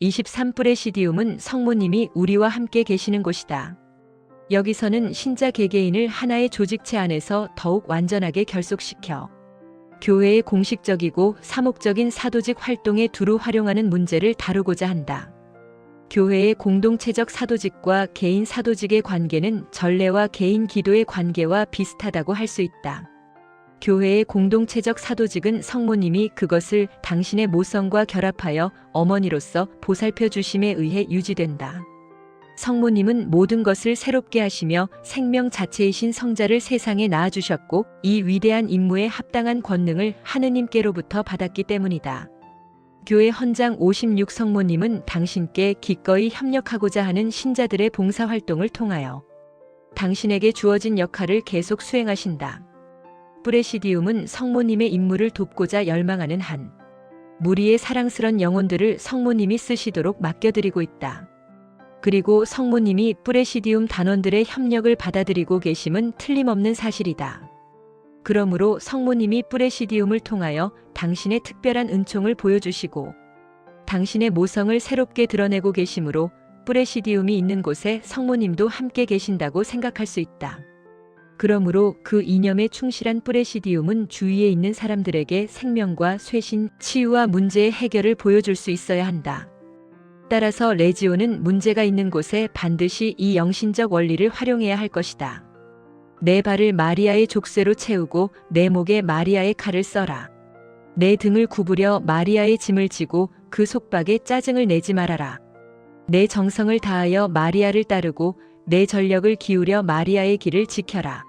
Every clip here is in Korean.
23 프레시디움은 성모님이 우리와 함께 계시는 곳이다. 여기서는 신자 개개인을 하나의 조직체 안에서 더욱 완전하게 결속시켜 교회의 공식적이고 사목적인 사도직 활동에 두루 활용하는 문제를 다루고자 한다. 교회의 공동체적 사도직과 개인 사도직의 관계는 전례와 개인 기도의 관계와 비슷하다고 할 수 있다. 교회의 공동체적 사도직은 성모님이 그것을 당신의 모성과 결합하여 어머니로서 보살펴 주심에 의해 유지된다. 성모님은 모든 것을 새롭게 하시며 생명 자체이신 성자를 세상에 낳아주셨고 이 위대한 임무에 합당한 권능을 하느님께로부터 받았기 때문이다. 교회 헌장 56 성모님은 당신께 기꺼이 협력하고자 하는 신자들의 봉사활동을 통하여 당신에게 주어진 역할을 계속 수행하신다. 프레시디움은 성모님의 임무를 돕고자 열망하는 한 무리의 사랑스런 영혼들을 성모님이 쓰시도록 맡겨드리고 있다. 그리고 성모님이 프레시디움 단원들의 협력을 받아들이고 계심은 틀림없는 사실이다. 그러므로 성모님이 프레시디움을 통하여 당신의 특별한 은총을 보여주시고 당신의 모성을 새롭게 드러내고 계시므로 프레시디움이 있는 곳에 성모님도 함께 계신다고 생각할 수 있다. 그러므로 그 이념에 충실한 프레시디움은 주위에 있는 사람들에게 생명과 쇄신, 치유와 문제의 해결을 보여줄 수 있어야 한다. 따라서 레지오는 문제가 있는 곳에 반드시 이 영신적 원리를 활용해야 할 것이다. 내 발을 마리아의 족쇄로 채우고 내 목에 마리아의 칼을 써라. 내 등을 구부려 마리아의 짐을 지고 그 속박에 짜증을 내지 말아라. 내 정성을 다하여 마리아를 따르고 내 전력을 기울여 마리아의 길을 지켜라.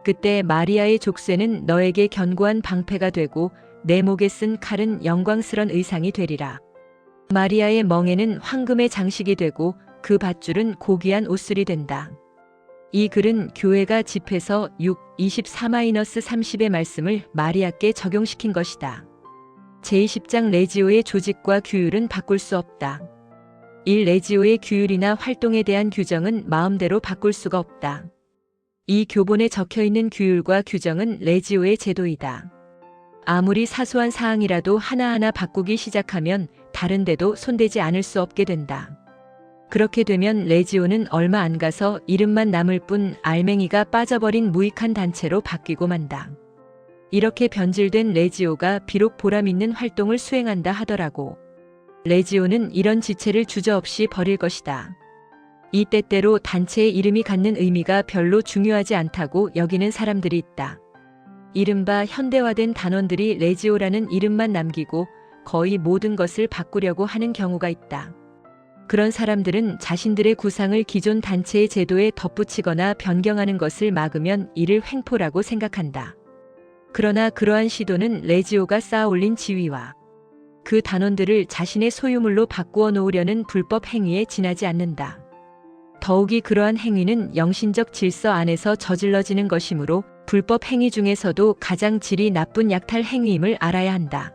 그때 마리아의 족쇄는 너에게 견고한 방패가 되고 내 목에 쓴 칼은 영광스런 의상이 되리라. 마리아의 멍에는 황금의 장식이 되고 그 밧줄은 고귀한 옷술이 된다. 이 글은 교회가 집에서 6:24-30의 말씀을 마리아께 적용시킨 것이다. 제20장 레지오의 조직과 규율은 바꿀 수 없다. 1. 레지오의 규율이나 활동에 대한 규정은 마음대로 바꿀 수가 없다. 이 교본에 적혀있는 규율과 규정은 레지오의 제도이다. 아무리 사소한 사항이라도 하나하나 바꾸기 시작하면 다른 데도 손대지 않을 수 없게 된다. 그렇게 되면 레지오는 얼마 안 가서 이름만 남을 뿐 알맹이가 빠져버린 무익한 단체로 바뀌고 만다. 이렇게 변질된 레지오가 비록 보람있는 활동을 수행한다 하더라고 레지오는 이런 지체를 주저없이 버릴 것이다. 이 때때로 단체의 이름이 갖는 의미가 별로 중요하지 않다고 여기는 사람들이 있다. 이른바 현대화된 단원들이 레지오라는 이름만 남기고 거의 모든 것을 바꾸려고 하는 경우가 있다. 그런 사람들은 자신들의 구상을 기존 단체의 제도에 덧붙이거나 변경하는 것을 막으면 이를 횡포라고 생각한다. 그러나 그러한 시도는 레지오가 쌓아올린 지위와 그 단원들을 자신의 소유물로 바꾸어 놓으려는 불법 행위에 지나지 않는다. 더욱이 그러한 행위는 영신적 질서 안에서 저질러지는 것이므로 불법 행위 중에서도 가장 질이 나쁜 약탈 행위임을 알아야 한다.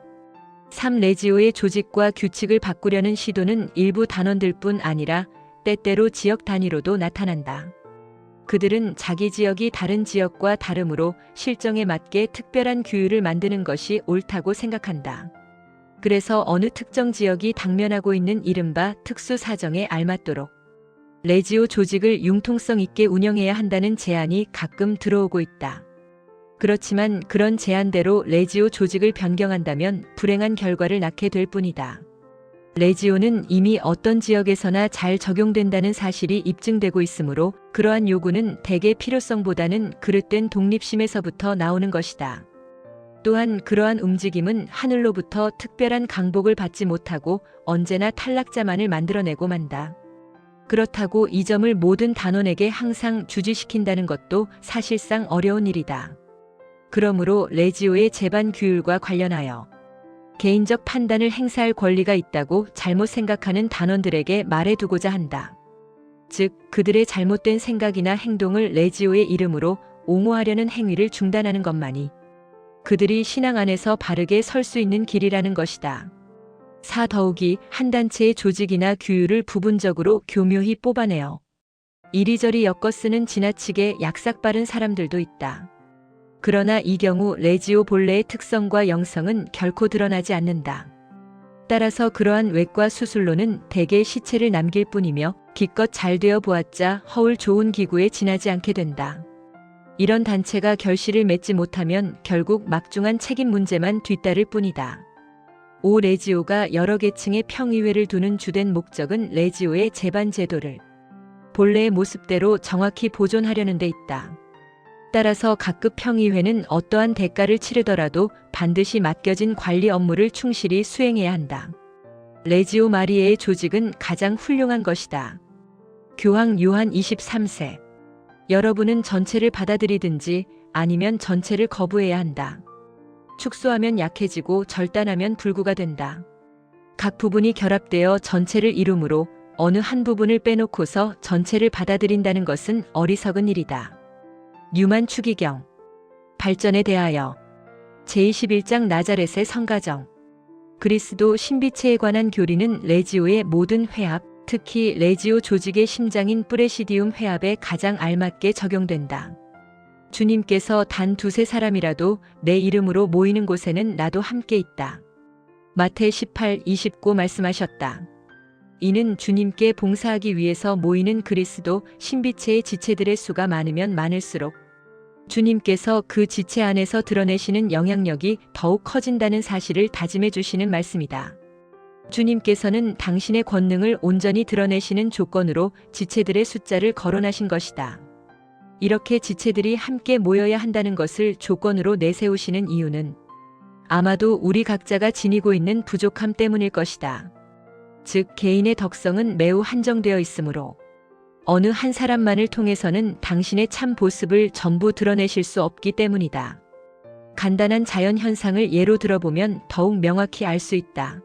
3. 레지오의 조직과 규칙을 바꾸려는 시도는 일부 단원들뿐 아니라 때때로 지역 단위로도 나타난다. 그들은 자기 지역이 다른 지역과 다르므로 실정에 맞게 특별한 규율을 만드는 것이 옳다고 생각한다. 그래서 어느 특정 지역이 당면하고 있는 이른바 특수 사정에 알맞도록 레지오 조직을 융통성 있게 운영해야 한다는 제안이 가끔 들어오고 있다. 그렇지만 그런 제안대로 레지오 조직을 변경한다면 불행한 결과를 낳게 될 뿐이다. 레지오는 이미 어떤 지역에서나 잘 적용된다는 사실이 입증되고 있으므로 그러한 요구는 대개 필요성보다는 그릇된 독립심에서부터 나오는 것이다. 또한 그러한 움직임은 하늘로부터 특별한 강복을 받지 못하고 언제나 탈락자만을 만들어내고 만다. 그렇다고 이 점을 모든 단원에게 항상 주지시킨다는 것도 사실상 어려운 일이다. 그러므로 레지오의 제반 규율과 관련하여 개인적 판단을 행사할 권리가 있다고 잘못 생각하는 단원들에게 말해두고자 한다. 즉, 그들의 잘못된 생각이나 행동을 레지오의 이름으로 옹호하려는 행위를 중단하는 것만이 그들이 신앙 안에서 바르게 설 수 있는 길이라는 것이다. 4. 더욱이 한 단체의 조직이나 규율을 부분적으로 교묘히 뽑아내어 이리저리 엮어 쓰는 지나치게 약삭빠른 사람들도 있다. 그러나 이 경우 레지오 본래의 특성과 영성은 결코 드러나지 않는다. 따라서 그러한 외과 수술로는 대개 시체를 남길 뿐이며 기껏 잘 되어 보았자 허울 좋은 기구에 지나지 않게 된다. 이런 단체가 결실을 맺지 못하면 결국 막중한 책임 문제만 뒤따를 뿐이다. 오 레지오가 여러 계층의 평의회를 두는 주된 목적은 레지오의 재반 제도를 본래의 모습대로 정확히 보존하려는 데 있다. 따라서 각급 평의회는 어떠한 대가를 치르더라도 반드시 맡겨진 관리 업무를 충실히 수행해야 한다. 레지오 마리에의 조직은 가장 훌륭한 것이다. 교황 요한 23세. 여러분은 전체를 받아들이든지 아니면 전체를 거부해야 한다. 축소하면 약해지고 절단하면 불구가 된다. 각 부분이 결합되어 전체를 이루므로 어느 한 부분을 빼놓고서 전체를 받아들인다는 것은 어리석은 일이다. 뉴만 추기경. 발전에 대하여. 제21장 나자렛의 성가정. 그리스도 신비체에 관한 교리는 레지오의 모든 회합, 특히 레지오 조직의 심장인 프레시디움 회합에 가장 알맞게 적용된다. 주님께서 단 두세 사람이라도 내 이름으로 모이는 곳에는 나도 함께 있다. 마태 18:29 말씀하셨다. 이는 주님께 봉사하기 위해서 모이는 그리스도 신비체의 지체들의 수가 많으면 많을수록 주님께서 그 지체 안에서 드러내시는 영향력이 더욱 커진다는 사실을 다짐해 주시는 말씀이다. 주님께서는 당신의 권능을 온전히 드러내시는 조건으로 지체들의 숫자를 거론하신 것이다. 이렇게 지체들이 함께 모여야 한다는 것을 조건으로 내세우시는 이유는 아마도 우리 각자가 지니고 있는 부족함 때문일 것이다. 즉 개인의 덕성은 매우 한정되어 있으므로 어느 한 사람만을 통해서는 당신의 참 모습을 전부 드러내실 수 없기 때문이다. 간단한 자연 현상을 예로 들어보면 더욱 명확히 알 수 있다.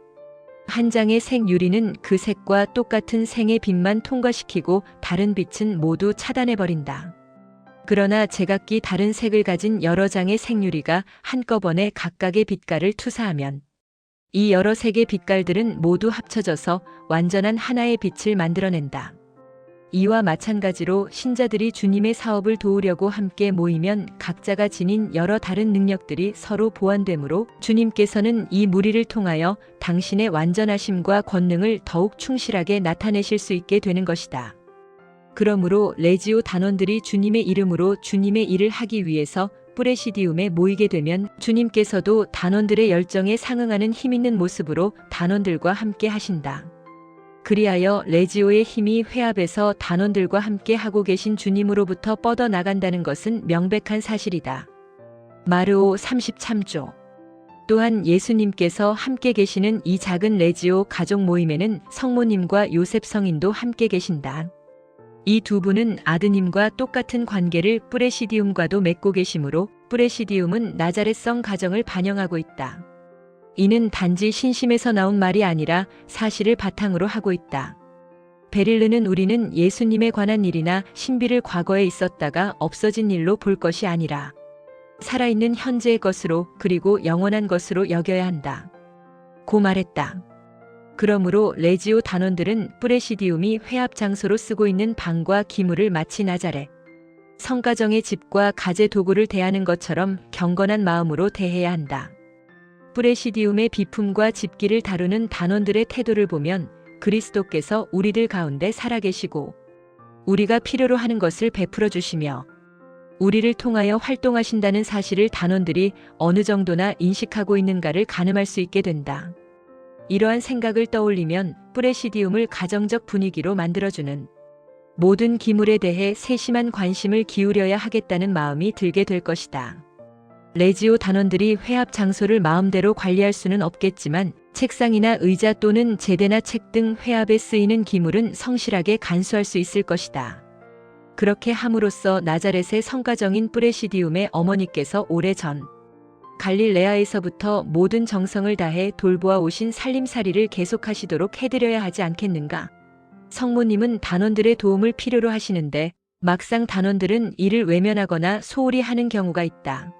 한 장의 색 유리는 그 색과 똑같은 생의 빛만 통과시키고 다른 빛은 모두 차단해버린다. 그러나 제각기 다른 색을 가진 여러 장의 색유리가 한꺼번에 각각의 빛깔을 투사하면 이 여러 색의 빛깔들은 모두 합쳐져서 완전한 하나의 빛을 만들어낸다. 이와 마찬가지로 신자들이 주님의 사업을 도우려고 함께 모이면 각자가 지닌 여러 다른 능력들이 서로 보완되므로 주님께서는 이 무리를 통하여 당신의 완전하심과 권능을 더욱 충실하게 나타내실 수 있게 되는 것이다. 그러므로 레지오 단원들이 주님의 이름으로 주님의 일을 하기 위해서 프레시디움에 모이게 되면 주님께서도 단원들의 열정에 상응하는 힘있는 모습으로 단원들과 함께 하신다. 그리하여 레지오의 힘이 회합에서 단원들과 함께 하고 계신 주님으로부터 뻗어나간다는 것은 명백한 사실이다. 마르오 33조. 또한 예수님께서 함께 계시는 이 작은 레지오 가족 모임에는 성모님과 요셉 성인도 함께 계신다. 이 두 분은 아드님과 똑같은 관계를 프레시디움과도 맺고 계시므로 프레시디움은 나자렛성 가정을 반영하고 있다. 이는 단지 신심에서 나온 말이 아니라 사실을 바탕으로 하고 있다. 베릴르는 우리는 예수님에 관한 일이나 신비를 과거에 있었다가 없어진 일로 볼 것이 아니라 살아있는 현재의 것으로 그리고 영원한 것으로 여겨야 한다. 고 말했다. 그러므로 레지오 단원들은 프레시디움이 회합 장소로 쓰고 있는 방과 기물을 마치 나자렛 성가정의 집과 가재 도구를 대하는 것처럼 경건한 마음으로 대해야 한다. 프레시디움의 비품과 집기를 다루는 단원들의 태도를 보면 그리스도께서 우리들 가운데 살아계시고 우리가 필요로 하는 것을 베풀어 주시며 우리를 통하여 활동하신다는 사실을 단원들이 어느 정도나 인식하고 있는가를 가늠할 수 있게 된다. 이러한 생각을 떠올리면 프레시디움을 가정적 분위기로 만들어주는 모든 기물에 대해 세심한 관심을 기울여야 하겠다는 마음이 들게 될 것이다. 레지오 단원들이 회합 장소를 마음대로 관리할 수는 없겠지만 책상이나 의자 또는 제대나 책 등 회합에 쓰이는 기물은 성실하게 간수할 수 있을 것이다. 그렇게 함으로써 나자렛의 성가정인 프레시디움의 어머니께서 오래전 갈릴레아에서부터 모든 정성을 다해 돌보아 오신 살림살이를 계속하시도록 해드려야 하지 않겠는가? 성모님은 단원들의 도움을 필요로 하시는데 막상 단원들은 이를 외면하거나 소홀히 하는 경우가 있다.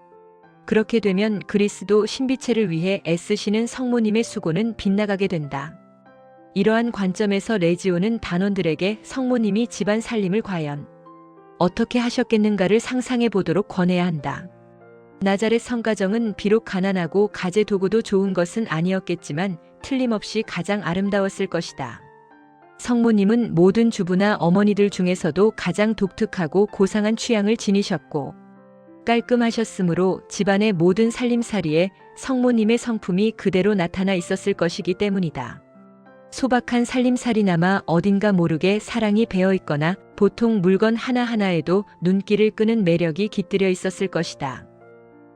그렇게 되면 그리스도 신비체를 위해 애쓰시는 성모님의 수고는 빗나가게 된다. 이러한 관점에서 레지오는 단원들에게 성모님이 집안 살림을 과연 어떻게 하셨겠는가를 상상해 보도록 권해야 한다. 나자렛 성가정은 비록 가난하고 가재 도구도 좋은 것은 아니었겠지만 틀림없이 가장 아름다웠을 것이다. 성모님은 모든 주부나 어머니들 중에서도 가장 독특하고 고상한 취향을 지니셨고 깔끔하셨으므로 집안의 모든 살림살이에 성모님의 성품이 그대로 나타나 있었을 것이기 때문이다. 소박한 살림살이나마 어딘가 모르게 사랑이 배어 있거나 보통 물건 하나하나에도 눈길을 끄는 매력이 깃들여 있었을 것이다.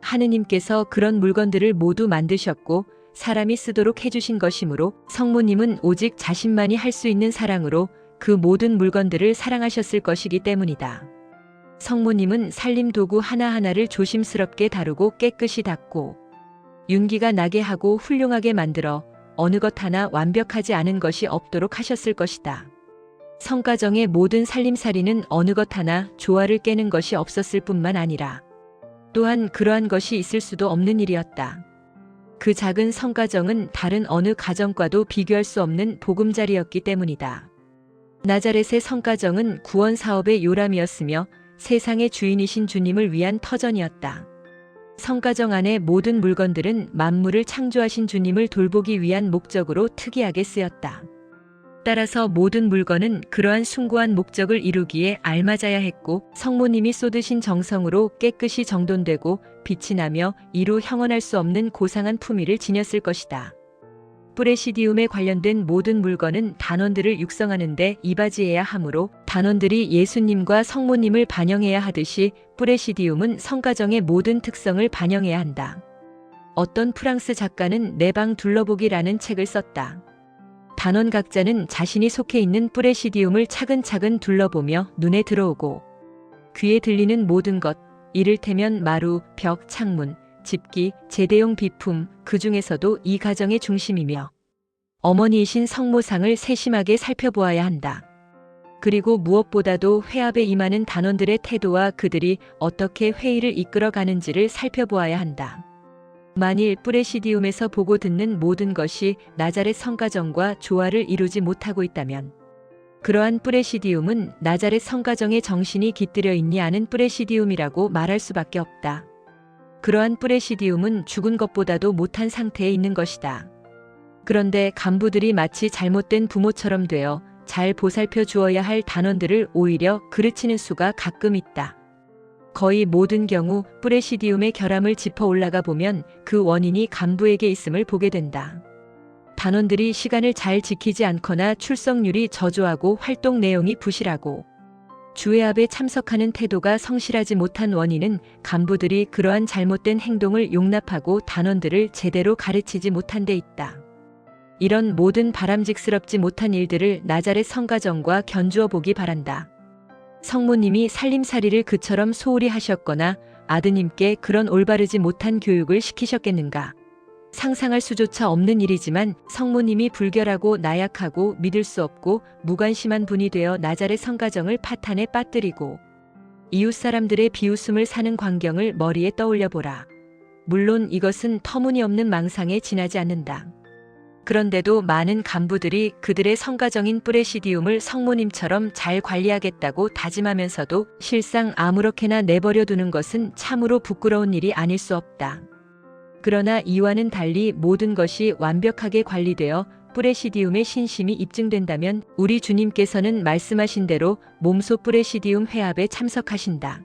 하느님께서 그런 물건들을 모두 만드셨고 사람이 쓰도록 해주신 것이므로 성모님은 오직 자신만이 할 수 있는 사랑으로 그 모든 물건들을 사랑하셨을 것이기 때문이다. 성모님은 살림 도구 하나하나를 조심스럽게 다루고 깨끗이 닦고 윤기가 나게 하고 훌륭하게 만들어 어느 것 하나 완벽하지 않은 것이 없도록 하셨을 것이다. 성가정의 모든 살림살이는 어느 것 하나 조화를 깨는 것이 없었을 뿐만 아니라 또한 그러한 것이 있을 수도 없는 일이었다. 그 작은 성가정은 다른 어느 가정과도 비교할 수 없는 보금자리였기 때문이다. 나자렛의 성가정은 구원 사업의 요람이었으며 세상의 주인이신 주님을 위한 터전이었다. 성가정 안의 모든 물건들은 만물을 창조하신 주님을 돌보기 위한 목적으로 특이하게 쓰였다. 따라서 모든 물건은 그러한 숭고한 목적을 이루기에 알맞아야 했고 성모님이 쏟으신 정성으로 깨끗이 정돈되고 빛이 나며 이루 형언할 수 없는 고상한 품위를 지녔을 것이다. 프레시디움에 관련된 모든 물건은 단원들을 육성하는 데 이바지해야 하므로 단원들이 예수님과 성모님을 반영해야 하듯이 프레시디움은 성가정의 모든 특성을 반영해야 한다. 어떤 프랑스 작가는 내 방 둘러보기라는 책을 썼다. 단원 각자는 자신이 속해 있는 프레시디움을 차근차근 둘러보며 눈에 들어오고 귀에 들리는 모든 것, 이를테면 마루, 벽, 창문, 집기, 제대용 비품, 그 중에서도 이 가정의 중심이며 어머니이신 성모상을 세심하게 살펴보아야 한다. 그리고 무엇보다도 회합에 임하는 단원들의 태도와 그들이 어떻게 회의를 이끌어가는지를 살펴보아야 한다. 만일 프레시디움에서 보고 듣는 모든 것이 나자렛 성가정과 조화를 이루지 못하고 있다면 그러한 프레시디움은 나자렛 성가정의 정신이 깃들여 있니 않은 프레시디움이라고 말할 수밖에 없다. 그러한 프레시디움은 죽은 것보다도 못한 상태에 있는 것이다. 그런데 간부들이 마치 잘못된 부모처럼 되어 잘 보살펴 주어야 할 단원들을 오히려 그르치는 수가 가끔 있다. 거의 모든 경우 프레시디움의 결함을 짚어 올라가 보면 그 원인이 간부에게 있음을 보게 된다. 단원들이 시간을 잘 지키지 않거나 출석률이 저조하고 활동 내용이 부실하고 주회합에 참석하는 태도가 성실하지 못한 원인은 간부들이 그러한 잘못된 행동을 용납하고 단원들을 제대로 가르치지 못한 데 있다. 이런 모든 바람직스럽지 못한 일들을 나자렛 성가정과 견주어 보기 바란다. 성모님이 살림살이를 그처럼 소홀히 하셨거나 아드님께 그런 올바르지 못한 교육을 시키셨겠는가? 상상할 수조차 없는 일이지만 성모님이 불결하고 나약하고 믿을 수 없고 무관심한 분이 되어 나자렛 성가정을 파탄에 빠뜨리고 이웃 사람들의 비웃음을 사는 광경을 머리에 떠올려 보라. 물론 이것은 터무니없는 망상에 지나지 않는다. 그런데도 많은 간부들이 그들의 성가정인 프레시디움을 성모님처럼 잘 관리하겠다고 다짐하면서도 실상 아무렇게나 내버려 두는 것은 참으로 부끄러운 일이 아닐 수 없다. 그러나 이와는 달리 모든 것이 완벽하게 관리되어 프레시디움의 신심이 입증된다면 우리 주님께서는 말씀하신 대로 몸소 프레시디움 회합에 참석하신다.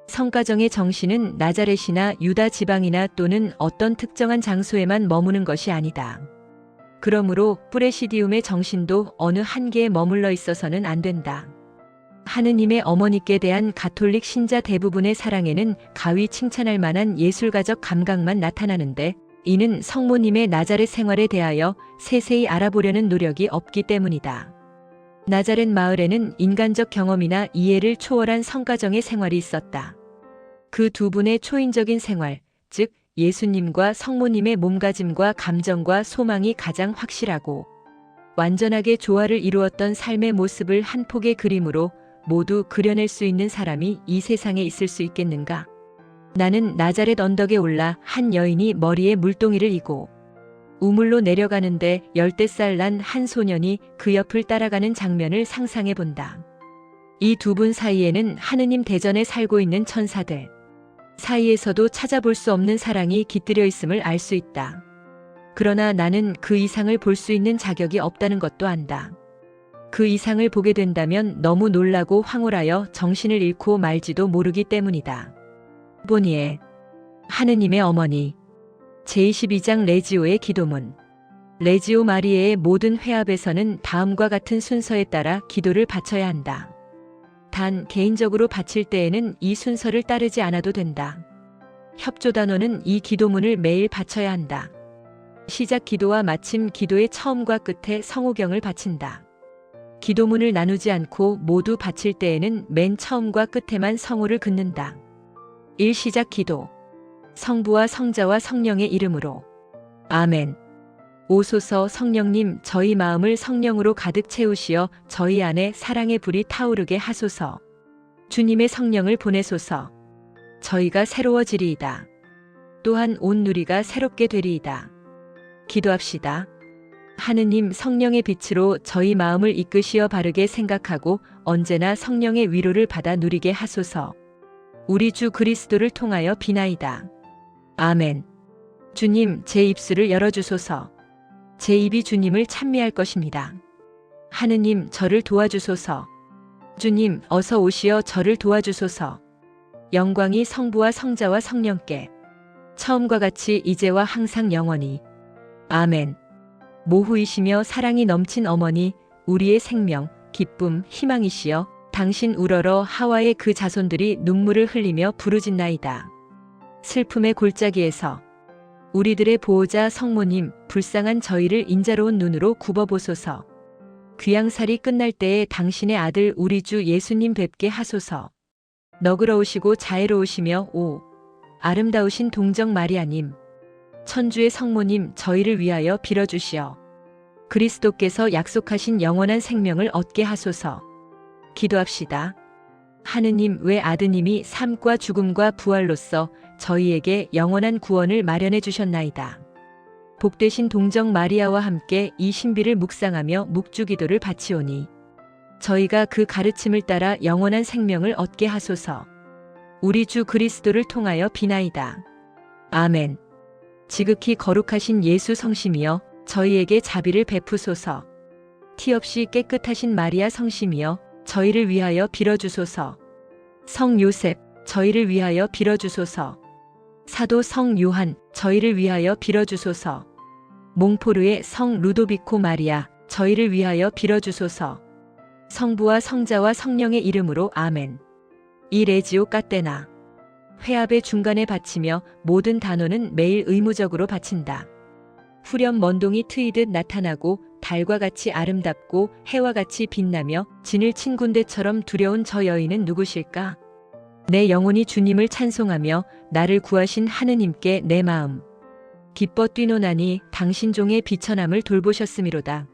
성가정의 정신은 나자렛이나 유다 지방이나 또는 어떤 특정한 장소에만 머무는 것이 아니다. 그러므로 프레시디움의 정신도 어느 한계에 머물러 있어서는 안 된다. 하느님의 어머니께 대한 가톨릭 신자 대부분의 사랑에는 가히 칭찬할 만한 예술가적 감각만 나타나는데 이는 성모님의 나자렛 생활에 대하여 세세히 알아보려는 노력이 없기 때문이다. 나자렛 마을에는 인간적 경험이나 이해를 초월한 성가정의 생활이 있었다. 그 두 분의 초인적인 생활, 즉 예수님과 성모님의 몸가짐과 감정과 소망이 가장 확실하고 완전하게 조화를 이루었던 삶의 모습을 한 폭의 그림으로 모두 그려낼 수 있는 사람이 이 세상에 있을 수 있겠는가? 나는 나자렛 언덕에 올라 한 여인이 머리에 물동이를 이고 우물로 내려가는데 10살 난 한 소년이 그 옆을 따라가는 장면을 상상해 본다. 이 두 분 사이에는 하느님 대전에 살고 있는 천사들 사이에서도 찾아볼 수 없는 사랑이 깃들여 있음을 알 수 있다. 그러나 나는 그 이상을 볼 수 있는 자격이 없다는 것도 안다. 그 이상을 보게 된다면 너무 놀라고 황홀하여 정신을 잃고 말지도 모르기 때문이다. 보니에 하느님의 어머니 제22장 레지오의 기도문. 레지오 마리에의 모든 회합에서는 다음과 같은 순서에 따라 기도를 바쳐야 한다. 단 개인적으로 바칠 때에는 이 순서를 따르지 않아도 된다. 협조단원은 이 기도문을 매일 바쳐야 한다. 시작 기도와 마침 기도의 처음과 끝에 성호경을 바친다. 기도문을 나누지 않고 모두 바칠 때에는 맨 처음과 끝에만 성호를 긋는다. 1. 시작 기도. 성부와 성자와 성령의 이름으로. 아멘. 오소서 성령님, 저희 마음을 성령으로 가득 채우시어 저희 안에 사랑의 불이 타오르게 하소서. 주님의 성령을 보내소서. 저희가 새로워지리이다. 또한 온 누리가 새롭게 되리이다. 기도합시다. 하느님, 성령의 빛으로 저희 마음을 이끄시어 바르게 생각하고 언제나 성령의 위로를 받아 누리게 하소서. 우리 주 그리스도를 통하여 비나이다. 아멘. 주님, 제 입술을 열어주소서. 제 입이 주님을 찬미할 것입니다. 하느님, 저를 도와주소서. 주님, 어서 오시어 저를 도와주소서. 영광이 성부와 성자와 성령께 처음과 같이 이제와 항상 영원히. 아멘. 모후이시며 사랑이 넘친 어머니, 우리의 생명, 기쁨, 희망이시여 당신 우러러 하와의 그 자손들이 눈물을 흘리며 부르짖나이다. 슬픔의 골짜기에서 우리들의 보호자 성모님, 불쌍한 저희를 인자로운 눈으로 굽어보소서. 귀양살이 끝날 때에 당신의 아들 우리 주 예수님 뵙게 하소서. 너그러우시고 자애로우시며 아름다우신 동정 마리아님, 천주의 성모님, 저희를 위하여 빌어주시어 그리스도께서 약속하신 영원한 생명을 얻게 하소서. 기도합시다. 하느님, 왜 아드님이 삶과 죽음과 부활로서 저희에게 영원한 구원을 마련해 주셨나이다. 복되신 동정 마리아와 함께 이 신비를 묵상하며 묵주기도를 바치오니 저희가 그 가르침을 따라 영원한 생명을 얻게 하소서. 우리 주 그리스도를 통하여 비나이다. 아멘. 지극히 거룩하신 예수 성심이여 저희에게 자비를 베푸소서. 티 없이 깨끗하신 마리아 성심이여 저희를 위하여 빌어주소서. 성 요셉, 저희를 위하여 빌어주소서. 사도 성 요한, 저희를 위하여 빌어주소서. 몽포르의 성 루도비코 마리아, 저희를 위하여 빌어주소서. 성부와 성자와 성령의 이름으로 아멘. 이 레지오 까떼나. 회합의 중간에 바치며 모든 단원은 매일 의무적으로 바친다. 후렴 먼동이 트이듯 나타나고 달과 같이 아름답고 해와 같이 빛나며 진을 친 군대처럼 두려운 저 여인은 누구실까? 내 영혼이 주님을 찬송하며 나를 구하신 하느님께 내 마음 기뻐 뛰노나니 당신 종의 비천함을 돌보셨음이로다.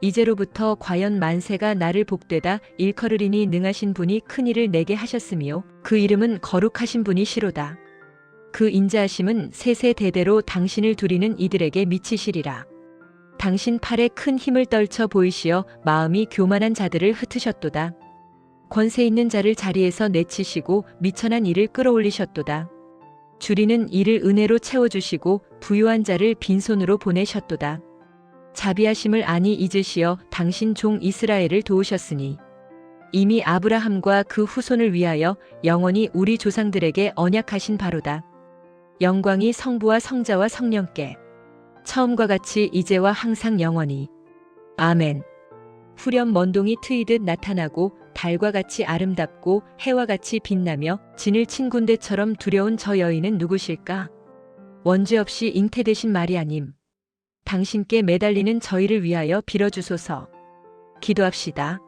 이제로부터 과연 만세가 나를 복되다 일컬으리니 능하신 분이 큰일을 내게 하셨으며 그 이름은 거룩하신 분이시로다. 그 인자하심은 세세대대로 당신을 두리는 이들에게 미치시리라. 당신 팔에 큰 힘을 떨쳐 보이시어 마음이 교만한 자들을 흩으셨도다. 권세 있는 자를 자리에서 내치시고 미천한 이를 끌어올리셨도다. 줄이는 이를 은혜로 채워주시고 부유한 자를 빈손으로 보내셨도다. 자비하심을 아니 잊으시어 당신 종 이스라엘을 도우셨으니 이미 아브라함과 그 후손을 위하여 영원히 우리 조상들에게 언약하신 바로다. 영광이 성부와 성자와 성령께 처음과 같이 이제와 항상 영원히. 아멘. 후렴 먼동이 트이듯 나타나고 달과 같이 아름답고 해와 같이 빛나며 진을 친 군대처럼 두려운 저 여인은 누구실까? 원죄 없이 잉태되신 마리아님, 당신께 매달리는 저희를 위하여 빌어주소서. 기도합시다.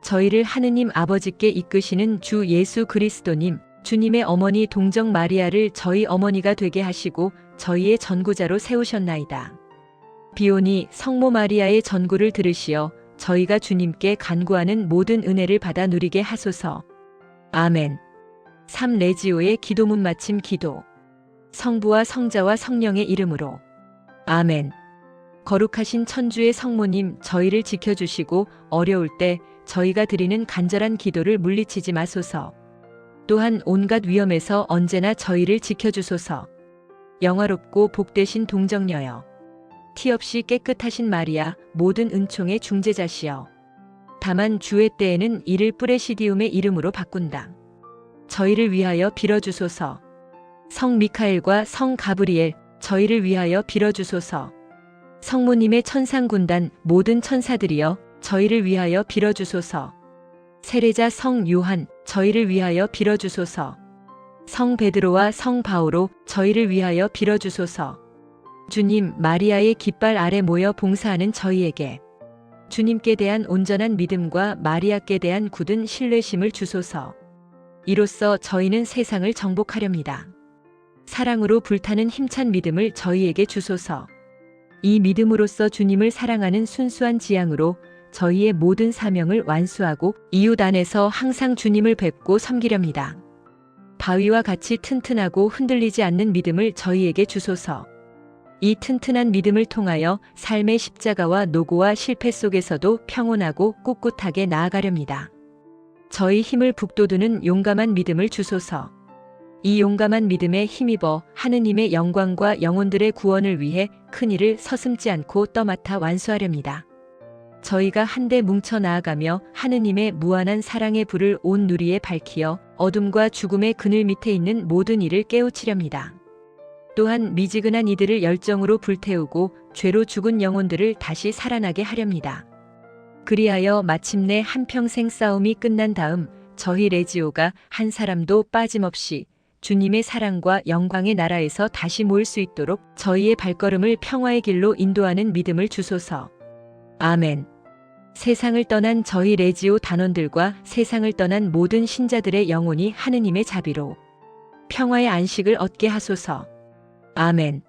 저희를 하느님 아버지께 이끄시는 주 예수 그리스도님, 주님의 어머니 동정 마리아를 저희 어머니가 되게 하시고 저희의 전구자로 세우셨나이다. 비오니 성모 마리아의 전구를 들으시어 저희가 주님께 간구하는 모든 은혜를 받아 누리게 하소서. 아멘. 3. 레지오의 기도문 마침 기도. 성부와 성자와 성령의 이름으로. 아멘. 거룩하신 천주의 성모님, 저희를 지켜주시고 어려울 때 저희가 드리는 간절한 기도를 물리치지 마소서. 또한 온갖 위험에서 언제나 저희를 지켜주소서. 영화롭고 복되신 동정녀여, 티 없이 깨끗하신 마리아, 모든 은총의 중재자시여. 다만 주의 때에는 이를 뿌레시디움의 이름으로 바꾼다. 저희를 위하여 빌어주소서. 성 미카엘과 성 가브리엘, 저희를 위하여 빌어주소서. 성모님의 천상군단, 모든 천사들이여, 저희를 위하여 빌어주소서. 세례자 성 요한, 저희를 위하여 빌어주소서. 성 베드로와 성 바오로, 저희를 위하여 빌어주소서. 주님, 마리아의 깃발 아래 모여 봉사하는 저희에게 주님께 대한 온전한 믿음과 마리아께 대한 굳은 신뢰심을 주소서. 이로써 저희는 세상을 정복하렵니다. 사랑으로 불타는 힘찬 믿음을 저희에게 주소서. 이 믿음으로써 주님을 사랑하는 순수한 지향으로 저희의 모든 사명을 완수하고 이웃 안에서 항상 주님을 뵙고 섬기렵니다. 바위와 같이 튼튼하고 흔들리지 않는 믿음을 저희에게 주소서. 이 튼튼한 믿음을 통하여 삶의 십자가와 노고와 실패 속에서도 평온하고 꿋꿋하게 나아가렵니다. 저희 힘을 북돋우는 용감한 믿음을 주소서. 이 용감한 믿음에 힘입어 하느님의 영광과 영혼들의 구원을 위해 큰 일을 서슴지 않고 떠맡아 완수하렵니다. 저희가 한데 뭉쳐 나아가며 하느님의 무한한 사랑의 불을 온 누리에 밝히어 어둠과 죽음의 그늘 밑에 있는 모든 이를 깨우치렵니다. 또한 미지근한 이들을 열정으로 불태우고 죄로 죽은 영혼들을 다시 살아나게 하렵니다. 그리하여 마침내 한평생 싸움이 끝난 다음 저희 레지오가 한 사람도 빠짐없이 주님의 사랑과 영광의 나라에서 다시 모일 수 있도록 저희의 발걸음을 평화의 길로 인도하는 믿음을 주소서. 아멘. 세상을 떠난 저희 레지오 단원들과 세상을 떠난 모든 신자들의 영혼이 하느님의 자비로 평화의 안식을 얻게 하소서. 아멘.